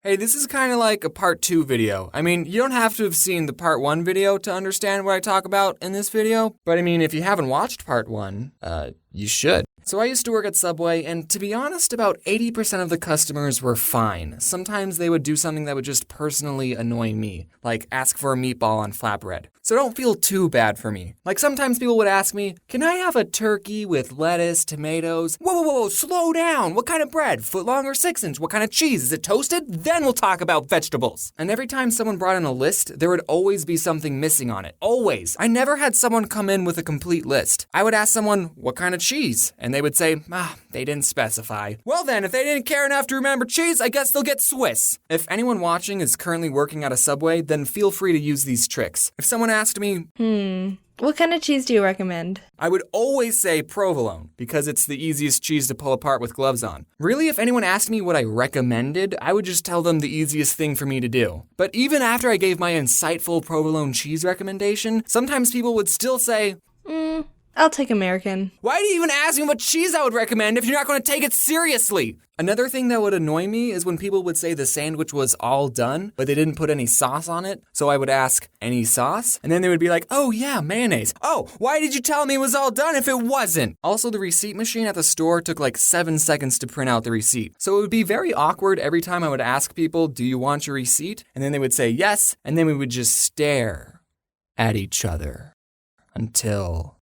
Hey, this is kind of like a part 2 video. I mean, you don't have to have seen the part 1 video to understand what I talk about in this video. But I mean, if you haven't watched part 1, you should. So I used to work at Subway, and to be honest, about 80% of the customers were fine. Sometimes they would do something that would just personally annoy me, like ask for a meatball on flatbread. So don't feel too bad for me. Like sometimes people would ask me, can I have a turkey with lettuce, tomatoes? Whoa, slow down. What kind of bread? Footlong or 6-inch? What kind of cheese? Is it toasted? Then we'll talk about vegetables. And every time someone brought in a list, there would always be something missing on it. Always. I never had someone come in with a complete list. I would ask someone, what kind of cheese? And they would say, they didn't specify. Well then, if they didn't care enough to remember cheese, I guess they'll get Swiss. If anyone watching is currently working at a Subway, then feel free to use these tricks. If someone asked me, what kind of cheese do you recommend? I would always say provolone, because it's the easiest cheese to pull apart with gloves on. Really, if anyone asked me what I recommended, I would just tell them the easiest thing for me to do. But even after I gave my insightful provolone cheese recommendation, sometimes people would still say, I'll take American. why do you even ask me what cheese I would recommend if you're not going to take it seriously? Another thing that would annoy me is when people would say the sandwich was all done, but they didn't put any sauce on it. So I would ask, any sauce? And then they would be like, oh yeah, mayonnaise. Oh, why did you tell me it was all done if it wasn't? Also, the receipt machine at the store took like 7 seconds to print out the receipt. So it would be very awkward every time I would ask people, do you want your receipt? And then they would say yes, and then we would just stare at each other until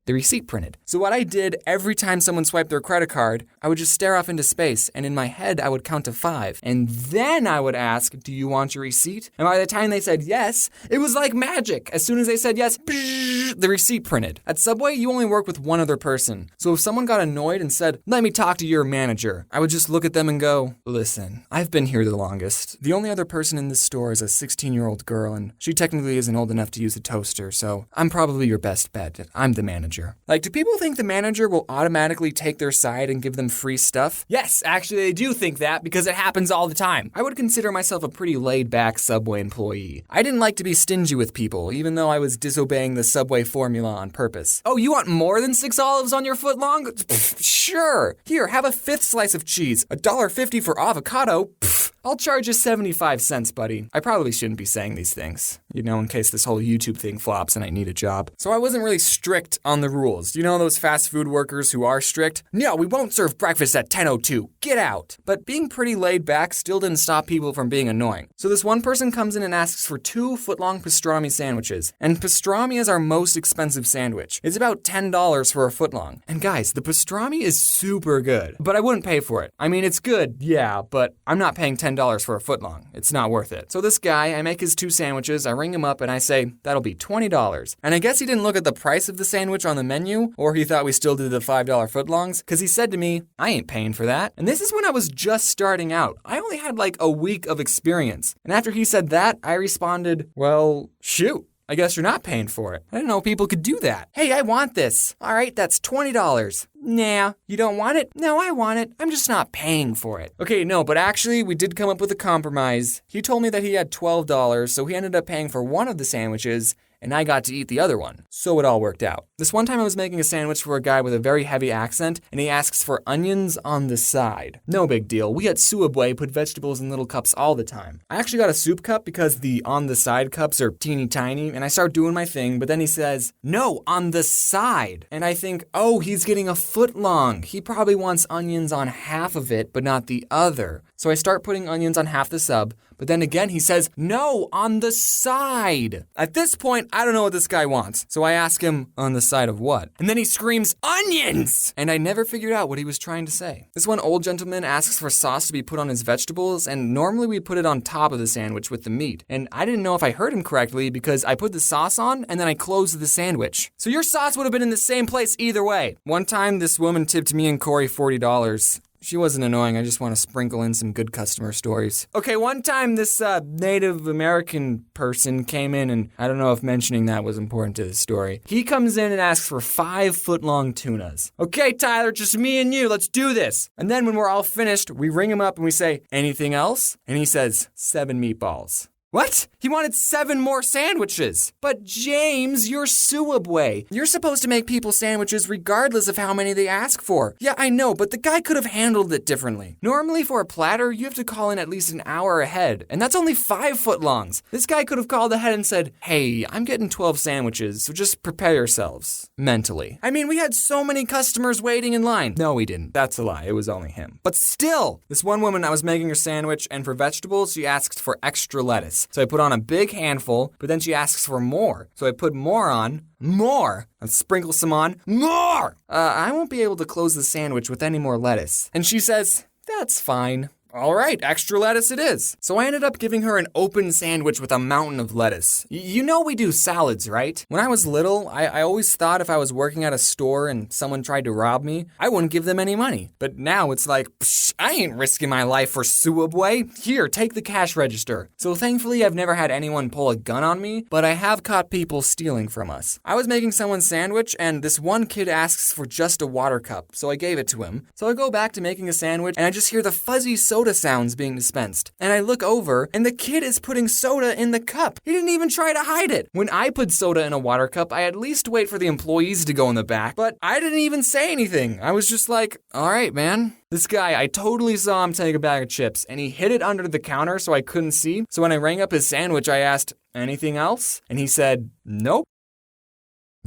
the receipt printed. So what I did every time someone swiped their credit card, I would just stare off into space, and in my head, I would count to 5. And then I would ask, do you want your receipt? And by the time they said yes, it was like magic. As soon as they said yes, the receipt printed. At Subway, you only work with one other person. So if someone got annoyed and said, let me talk to your manager, I would just look at them and go, listen, I've been here the longest. The only other person in this store is a 16-year-old girl, and she technically isn't old enough to use a toaster, so I'm probably your best bet. I'm the manager. Like, do people think the manager will automatically take their side and give them free stuff? Yes, actually they do think that because it happens all the time. I would consider myself a pretty laid-back Subway employee. I didn't like to be stingy with people, even though I was disobeying the Subway formula on purpose. Oh, you want more than 6 olives on your footlong? Pfft, sure. Here, have a 5th slice of cheese. $1.50 for avocado? Pfft. I'll charge you 75 cents, buddy. I probably shouldn't be saying these things, in case this whole YouTube thing flops and I need a job. So I wasn't really strict on the rules. You know those fast food workers who are strict? No, we won't serve breakfast at 10:02. Get out. But being pretty laid back still didn't stop people from being annoying. So this one person comes in and asks for 2 footlong pastrami sandwiches. And pastrami is our most expensive sandwich. It's about $10 for a footlong. And guys, the pastrami is super good, but I wouldn't pay for it. I mean, it's good, yeah, but I'm not paying $10 for a footlong. It's not worth it. So this guy, I make his 2 sandwiches, I ring him up and I say, that'll be $20. And I guess he didn't look at the price of the sandwich on the menu, or he thought we still did the $5 footlongs, because he said to me, I ain't paying for that. And this is when I was just starting out. I only had like a week of experience. And after he said that, I responded, well, shoot. I guess you're not paying for it. I didn't know people could do that. Hey, I want this. All right, that's $20. Nah, you don't want it? No, I want it. I'm just not paying for it. Okay, no, but actually, we did come up with a compromise. He told me that he had $12, so he ended up paying for one of the sandwiches, and I got to eat the other one. So it all worked out. This one time I was making a sandwich for a guy with a very heavy accent, and he asks for onions on the side. No big deal. We at Subway put vegetables in little cups all the time. I actually got a soup cup because the on the side cups are teeny tiny, and I start doing my thing, but then he says, no, on the side. And I think, oh, he's getting a footlong. He probably wants onions on half of it, but not the other. So I start putting onions on half the sub, but then again he says, no, on the side. At this point, I don't know what this guy wants. So I ask him, on the side of what? And then he screams, onions! And I never figured out what he was trying to say. This one old gentleman asks for sauce to be put on his vegetables, and normally we put it on top of the sandwich with the meat. And I didn't know if I heard him correctly because I put the sauce on and then I closed the sandwich. So your sauce would have been in the same place either way. One time, this woman tipped me and Corey $40. She wasn't annoying, I just want to sprinkle in some good customer stories. Okay, one time this Native American person came in, and I don't know if mentioning that was important to the story. He comes in and asks for 5 footlong tunas. Okay, Tyler, just me and you, let's do this. And then when we're all finished, we ring him up and we say, anything else? And he says, 7 meatballs. What? He wanted 7 more sandwiches. But James, you're Suabway. You're supposed to make people sandwiches regardless of how many they ask for. Yeah, I know, but the guy could have handled it differently. Normally for a platter, you have to call in at least an hour ahead, and that's only 5 footlongs. This guy could have called ahead and said, hey, I'm getting 12 sandwiches, so just prepare yourselves. Mentally. I mean, we had so many customers waiting in line. No, we didn't. That's a lie. It was only him. But still, this one woman, I was making her sandwich, and for vegetables, she asked for extra lettuce. So I put on a big handful, but then she asks for more. So I put more on, and sprinkle some on, more! I won't be able to close the sandwich with any more lettuce. And she says, that's fine. All right, extra lettuce it is. So I ended up giving her an open sandwich with a mountain of lettuce. You know we do salads, right? When I was little, I always thought if I was working at a store and someone tried to rob me, I wouldn't give them any money. But now it's like, psh, I ain't risking my life for Suabway. Here, take the cash register. So thankfully, I've never had anyone pull a gun on me, but I have caught people stealing from us. I was making someone's sandwich, and this one kid asks for just a water cup, so I gave it to him. So I go back to making a sandwich, and I just hear the fuzzy soda sounds being dispensed. And I look over, and the kid is putting soda in the cup. He didn't even try to hide it. When I put soda in a water cup, I at least wait for the employees to go in the back, but I didn't even say anything. I was just like, all right, man. This guy, I totally saw him take a bag of chips, and he hid it under the counter so I couldn't see. So when I rang up his sandwich, I asked, anything else? And he said, nope.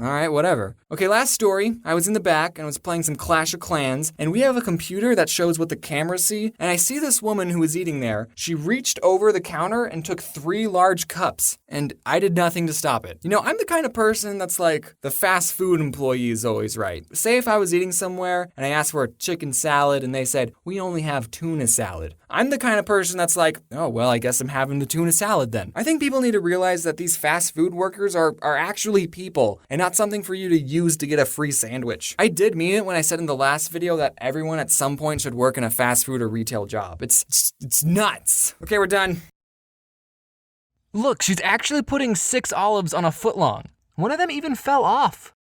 All right, whatever. Okay, last story. I was in the back and I was playing some Clash of Clans, and we have a computer that shows what the cameras see, and I see this woman who was eating there. She reached over the counter and took 3 large cups, and I did nothing to stop it. You know, I'm the kind of person that's like, the fast food employee is always right. Say if I was eating somewhere and I asked for a chicken salad and they said, we only have tuna salad. I'm the kind of person that's like, oh, well, I guess I'm having the tuna salad then. I think people need to realize that these fast food workers are actually people and not something for you to use to get a free sandwich. I did mean it when I said in the last video that everyone at some point should work in a fast food or retail job. It's nuts. Okay, we're done. Look, she's actually putting 6 olives on a footlong. One of them even fell off.